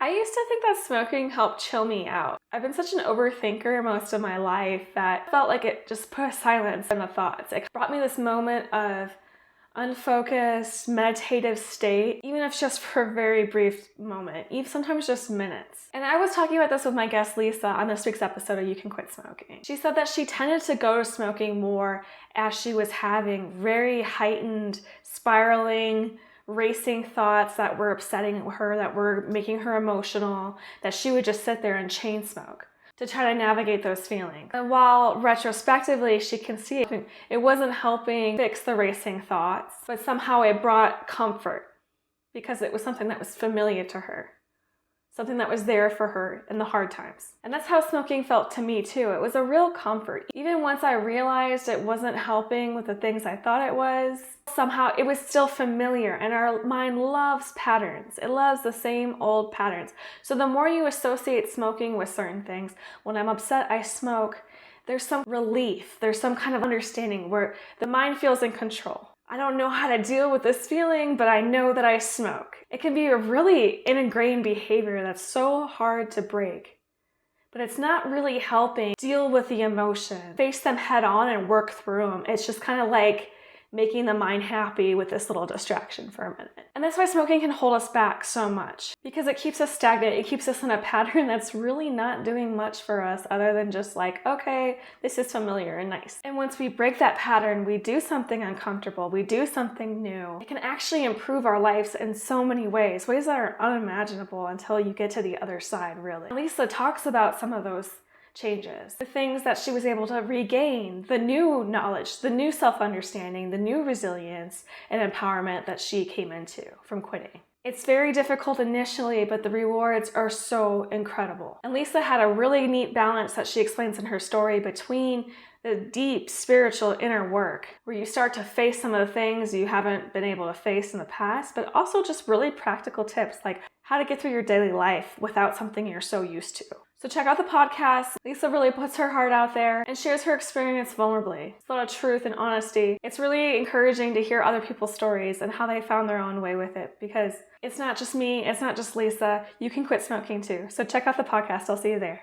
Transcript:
I used to think that smoking helped chill me out. I've been such an overthinker most of my life that I felt like it just put a silence in the thoughts. It brought me this moment of unfocused, meditative state, even if just for a very brief moment, even sometimes just minutes. And I was talking about this with my guest Lisa on this week's episode of You Can Quit Smoking. She said that she tended to go to smoking more as she was having very heightened, spiraling, racing thoughts that were upsetting her, that were making her emotional, that she would just sit there and chain smoke to try to navigate those feelings. And while retrospectively she can see it wasn't helping fix the racing thoughts, but somehow it brought comfort because it was something that was familiar to her, something that was there for her in the hard times. And that's how smoking felt to me too. It was a real comfort. Even once I realized it wasn't helping with the things I thought it was, somehow it was still familiar, and our mind loves patterns. It loves the same old patterns. So the more you associate smoking with certain things, when I'm upset, I smoke, there's some relief, there's some kind of understanding where the mind feels in control. I don't know how to deal with this feeling, but I know that I smoke. It can be a really ingrained behavior that's so hard to break, but it's not really helping deal with the emotion, face them head on and work through them. It's just kind of like making the mind happy with this little distraction for a minute. And that's why smoking can hold us back so much, because it keeps us stagnant. It keeps us in a pattern that's really not doing much for us other than just like, okay, this is familiar and nice. And once we break that pattern, we do something uncomfortable, we do something new. It can actually improve our lives in so many ways that are unimaginable until you get to the other side, really. Lisa talks about some of those changes, the things that she was able to regain, the new knowledge, the new self-understanding, the new resilience and empowerment that she came into from quitting. It's very difficult initially, but the rewards are so incredible. And Lisa had a really neat balance that she explains in her story between the deep spiritual inner work, where you start to face some of the things you haven't been able to face in the past, but also just really practical tips like how to get through your daily life without something you're so used to. So check out the podcast. Lisa really puts her heart out there and shares her experience vulnerably. It's a lot of truth and honesty. It's really encouraging to hear other people's stories and how they found their own way with it, because it's not just me, it's not just Lisa. You can quit smoking too. So check out the podcast. I'll see you there.